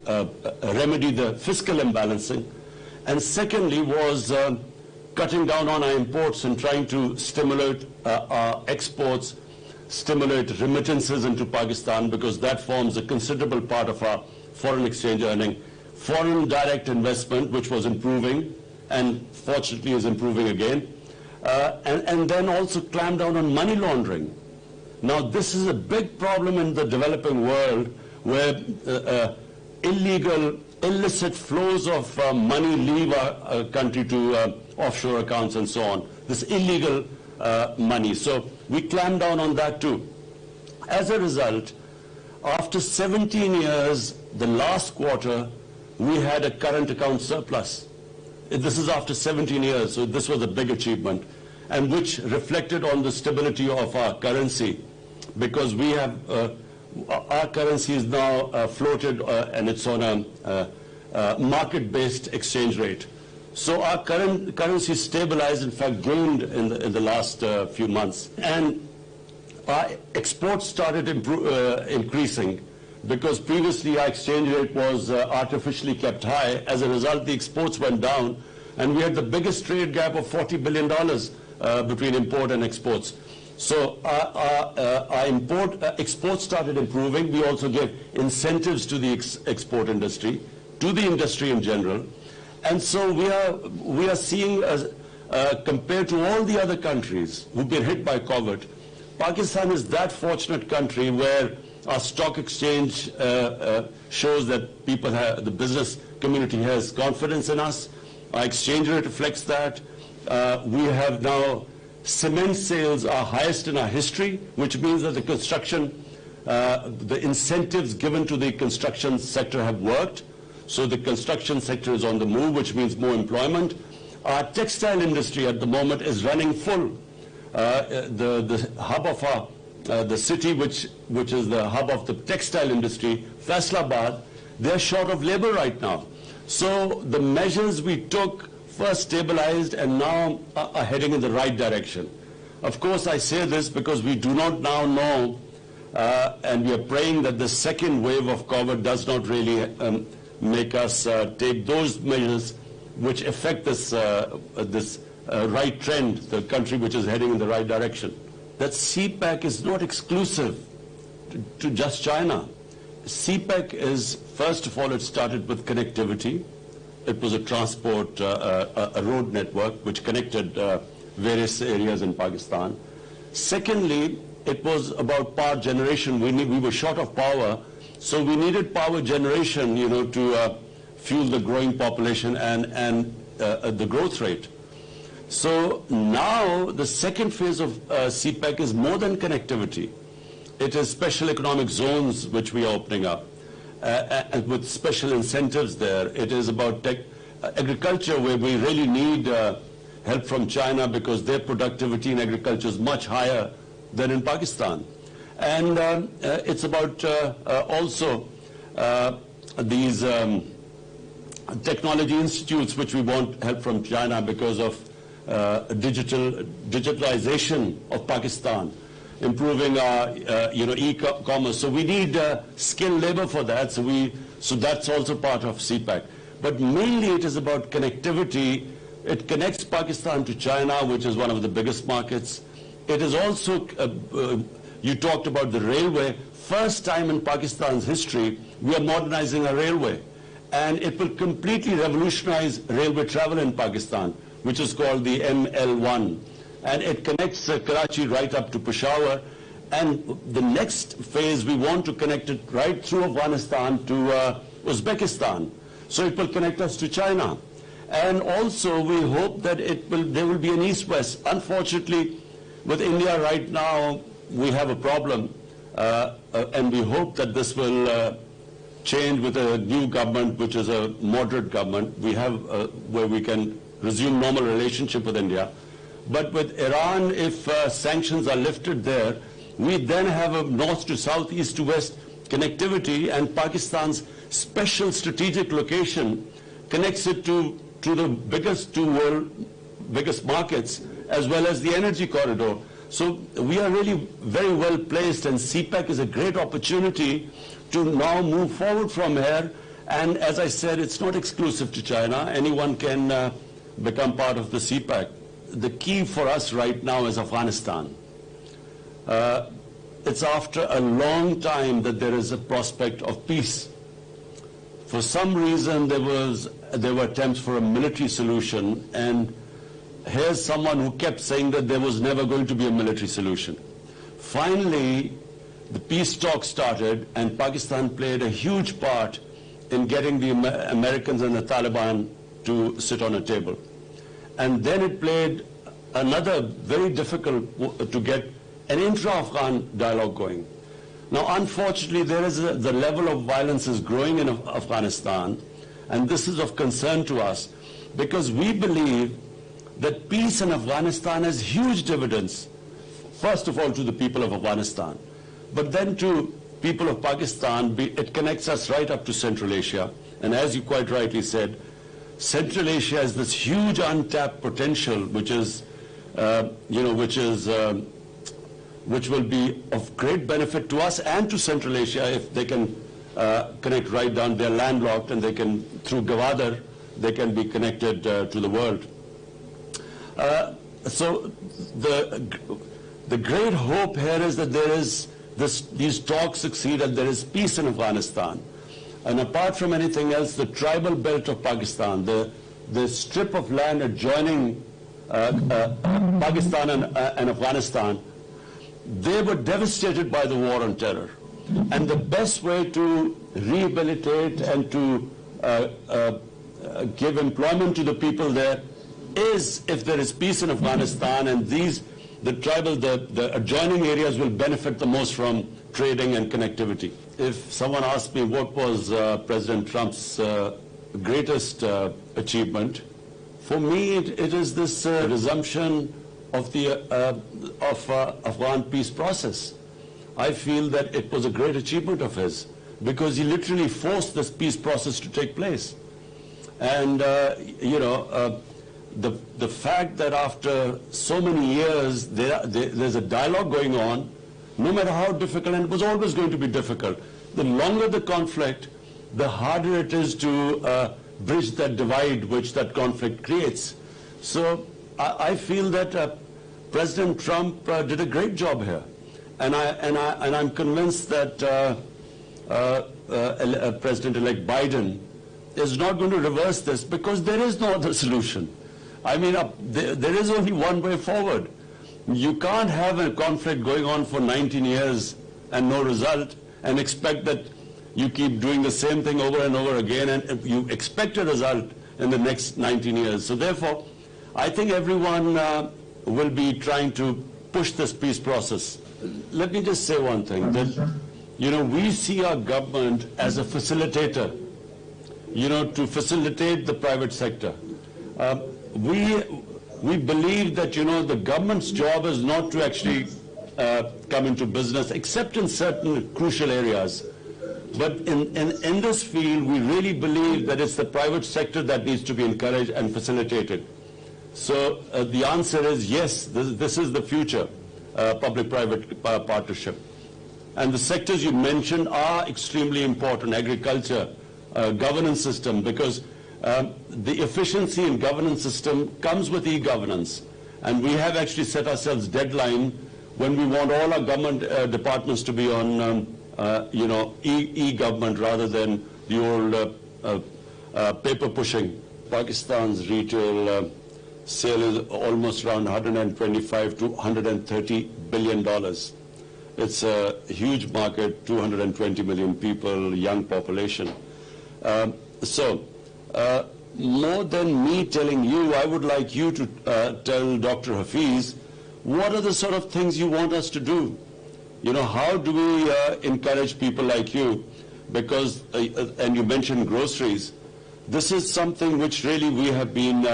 remedy the fiscal imbalancing. And secondly was cutting down on our imports and trying to stimulate our exports, stimulate remittances into Pakistan, because that forms a considerable part of our foreign exchange earning. Foreign direct investment, which was improving and fortunately is improving again. And then also clamp down on money laundering. Now this is a big problem in the developing world, where illegal, illicit flows of money leave our country to offshore accounts and so on. This illegal money. So we clamp down on that too. As a result, after 17 years, the last quarter, we had a current account surplus. This is after 17 years, so this was a big achievement, and which reflected on the stability of our currency, because we have, our currency is now floated and it's on a market-based exchange rate. So our currency stabilized, in fact gained in the last few months. And our exports started increasing, because previously our exchange rate was artificially kept high. As a result, the exports went down, and we had the biggest trade gap of $40 billion between import and exports. So our exports started improving. We also gave incentives to the export industry, to the industry in general. And so we are seeing, compared to all the other countries who've been hit by COVID, Pakistan is that fortunate country where our stock exchange shows that people the business community has confidence in us. Our exchange rate reflects that. We have now cement sales are highest in our history, which means that the construction, the incentives given to the construction sector have worked. So the construction sector is on the move, which means more employment. Our textile industry at the moment is running full. The hub of our the city which is the hub of the textile industry, Faisalabad, they're short of labor right now. So the measures we took first stabilized and now are heading in the right direction. Of course, I say this because we do not now know, and we are praying that the second wave of COVID does not really make us take those measures which affect this right trend, the country which is heading in the right direction. That CPEC is not exclusive to just China. CPEC is, first of all, it started with connectivity. It was a transport, a road network which connected various areas in Pakistan. Secondly, it was about power generation. We were short of power, so we needed power generation, to fuel the growing population and the growth rate. So now the second phase of CPEC is more than connectivity. It is special economic zones which we are opening up, and with special incentives there. It is about agriculture, where we really need help from China, because their productivity in agriculture is much higher than in Pakistan. And it's about also these technology institutes which we want help from China because of digitalization of Pakistan, improving our e-commerce. So we need skilled labor for that. So that's also part of CPEC. But mainly it is about connectivity. It connects Pakistan to China, which is one of the biggest markets. It is also, you talked about the railway. First time in Pakistan's history, we are modernizing a railway. And it will completely revolutionize railway travel in Pakistan, which is called the ML1. And it connects Karachi right up to Peshawar. And the next phase, we want to connect it right through Afghanistan to Uzbekistan. So it will connect us to China. And also, we hope that there will be an east-west. Unfortunately, with India right now, we have a problem. And we hope that this will change with a new government, which is a moderate government. We have where we can resume normal relationship with India. But with Iran, if sanctions are lifted there, we then have a north to south, east to west connectivity, and Pakistan's special strategic location connects it to the biggest biggest markets, as well as the energy corridor. So we are really very well placed, and CPEC is a great opportunity to now move forward from here And as I said, it's not exclusive to China. Anyone can become part of the CPAC. The key for us right now is Afghanistan. It's after a long time that there is a prospect of peace. For some reason, there were attempts for a military solution, and here's someone who kept saying that there was never going to be a military solution. Finally, the peace talks started, and Pakistan played a huge part in getting the Americans and the Taliban to sit on a table. And then it played another very difficult to get an intra-Afghan dialogue going. Now, unfortunately, the level of violence is growing in Afghanistan, and this is of concern to us because we believe that peace in Afghanistan has huge dividends, first of all to the people of Afghanistan, but then to people of Pakistan. It connects us right up to Central Asia, and as you quite rightly said, Central Asia has this huge untapped potential, which will be of great benefit to us and to Central Asia if they can connect right down. They're landlocked, and they can, through Gwadar, they can be connected to the world. So the great hope here is that these talks succeed and there is peace in Afghanistan. And apart from anything else, the tribal belt of Pakistan, the strip of land adjoining Pakistan and Afghanistan, they were devastated by the war on terror. And the best way to rehabilitate and to give employment to the people there is if there is peace in Afghanistan, and the adjoining areas will benefit the most from trading and connectivity. If someone asked me what was President Trump's greatest achievement, for me it is this resumption of the Afghan peace process. I feel that it was a great achievement of his because he literally forced this peace process to take place. And the fact that after so many years there's a dialogue going on, no matter how difficult, and it was always going to be difficult, the longer the conflict, the harder it is to bridge that divide which that conflict creates. So I feel that President Trump did a great job here, and I'm convinced that President-elect Biden is not going to reverse this because there is no other solution. I mean, there is only one way forward. You can't have a conflict going on for 19 years and no result and expect that you keep doing the same thing over and over again and you expect a result in the next 19 years. So therefore, I think everyone will be trying to push this peace process. Let me just say one thing, that, we see our government as a facilitator, to facilitate the private sector. We believe that, the government's job is not to actually come into business, except in certain crucial areas. But in this field, we really believe that it's the private sector that needs to be encouraged and facilitated. So the answer is yes, this is the future, public-private partnership. And the sectors you mentioned are extremely important: agriculture, governance system, because the efficiency in governance system comes with e-governance. And we have actually set ourselves deadline when we want all our government departments to be on e-government rather than the old paper pushing. Pakistan's retail sale is almost around 125 to 130 billion dollars. It's a huge market, 220 million people, young population. More than me telling you, I would like you to tell Dr. Hafiz, what are the sort of things you want us to do? How do we encourage people like you? Because, and you mentioned groceries, this is something which really we have been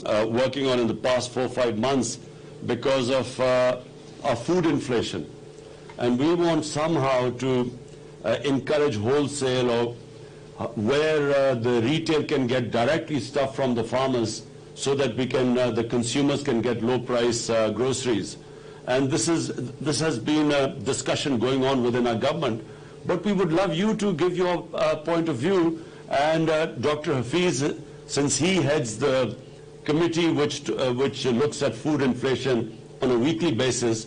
working on in the past 4 or 5 months because of our food inflation. And we want somehow to encourage wholesale or where the retail can get directly stuff from the farmers so that we can, the consumers can get low price groceries. And this has been a discussion going on within our government. But we would love you to give your point of view And Dr. Hafiz, since he heads the committee which looks at food inflation on a weekly basis,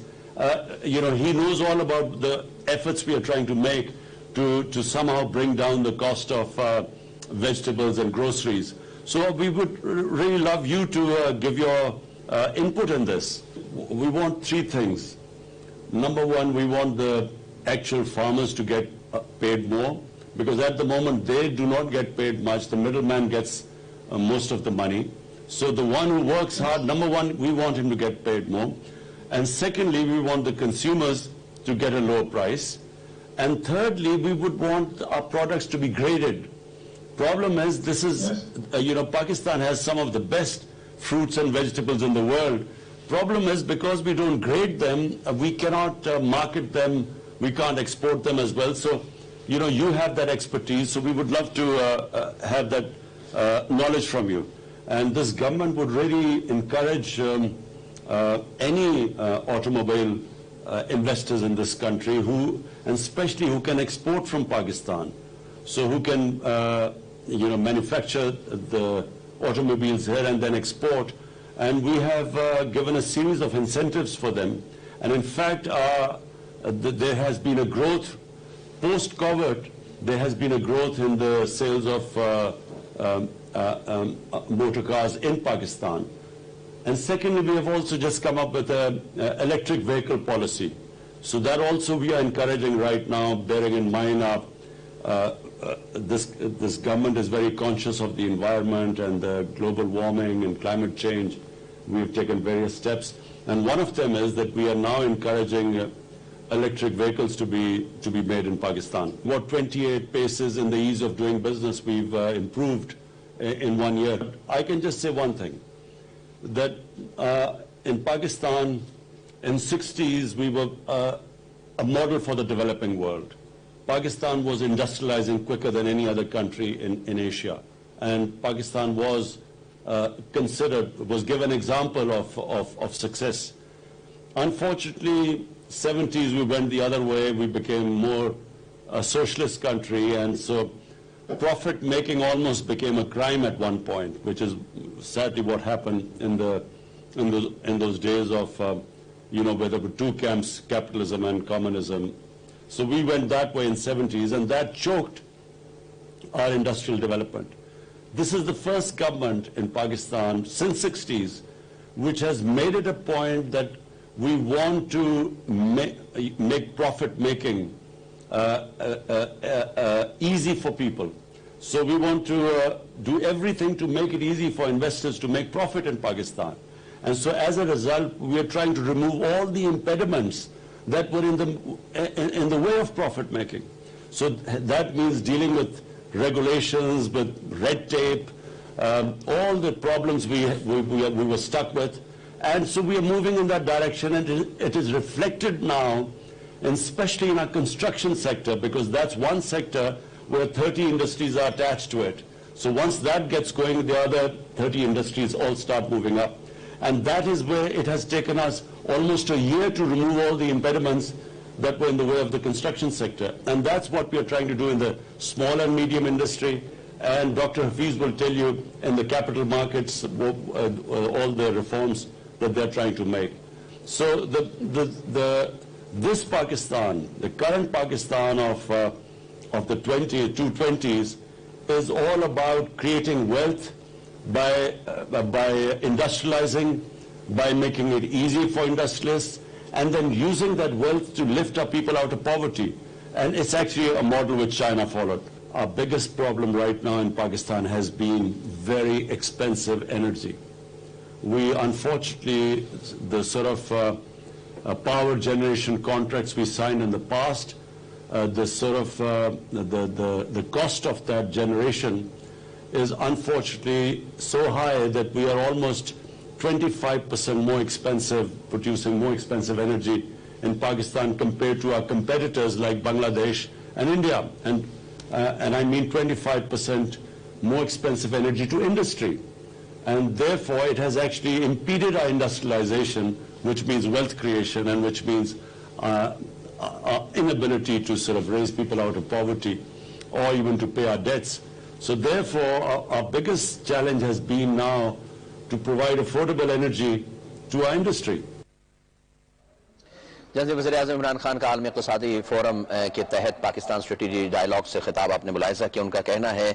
he knows all about the efforts we are trying to make to somehow bring down the cost of vegetables and groceries. So we would really love you to give your input in this. We want three things. Number one, we want the actual farmers to get paid more, because at the moment they do not get paid much. The middleman gets most of the money. So the one who works hard, number one, we want him to get paid more. And secondly, we want the consumers to get a lower price. And thirdly, we would want our products to be graded. Problem is, this is, Pakistan has some of the best fruits and vegetables in the world. Problem is, because we don't grade them, we cannot market them, we can't export them as well. So, you have that expertise, so we would love to have that knowledge from you. And this government would really encourage any automobile investors in this country and especially who can export from Pakistan. So who can, manufacture the automobiles here and then export. And we have given a series of incentives for them. And in fact, there has been a growth, post-COVID, there has been a growth in the sales of motor cars in Pakistan. And secondly, we have also just come up with an electric vehicle policy. So that also we are encouraging right now, bearing in mind this government is very conscious of the environment and the global warming and climate change. We have taken various steps. And one of them is that we are now encouraging electric vehicles to be made in Pakistan. What 28 paces in the ease of doing business we've improved in 1 year. I can just say one thing, that in Pakistan, in 60s, we were a model for the developing world. Pakistan was industrializing quicker than any other country in Asia. And Pakistan was given example of success. Unfortunately, 70s we went the other way. We became more a socialist country, and so profit making almost became a crime at one point, which is sadly what happened in those days of where there were two camps, capitalism and communism. So we went that way in 70s, and that choked our industrial development. This is the first government in Pakistan since 60s which has made it a point that we want to make profit making easy for people. So we want to do everything to make it easy for investors to make profit in Pakistan. And so as a result, we are trying to remove all the impediments that were in the way of profit making. So that means dealing with regulations, with red tape, all the problems we were stuck with. And so we are moving in that direction, and it is reflected now, and especially in our construction sector, because that's one sector where 30 industries are attached to it. So once that gets going, the other 30 industries all start moving up. And that is where it has taken us almost a year to remove all the impediments that were in the way of the construction sector. And that's what we are trying to do in the small and medium industry. And Dr. Hafiz will tell you in the capital markets all the reforms that they're trying to make. So this Pakistan, the current Pakistan of the 220s, is all about creating wealth by industrializing, by making it easy for industrialists, and then using that wealth to lift up people out of poverty. And it's actually a model which China followed. Our biggest problem right now in Pakistan has been very expensive energy. We unfortunately, the sort of power generation contracts we signed in the past, the cost of that generation is unfortunately so high that we are almost 25% more expensive, producing more expensive energy in Pakistan compared to our competitors like Bangladesh and India. And I mean 25% more expensive energy to industry. And therefore it has actually impeded our industrialization, which means wealth creation, and which means our inability to sort of raise people out of poverty or even to pay our debts. So therefore, our biggest challenge has been now to provide affordable energy to our industry. जनाब वज़ीर-ए-आज़म इमरान खान का आलमी इक़्तिसादी forum के तहत Pakistan strategy dialogue से खिताब आपने मुलाहिज़ा किया। उनका कहना है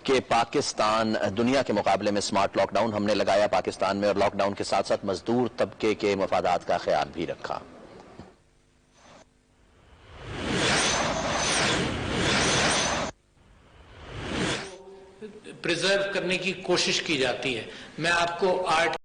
कि पाकिस्तान दुनिया के मुकाबले में स्मार्ट लॉकडाउन हमने लगाया पाकिस्तान में, और लॉकडाउन के साथ साथ मजदूर तबके के मफादात का ख्याल भी रखा। प्रिजर्व करने की कोशिश की जाती है। मैं आपको आर्ट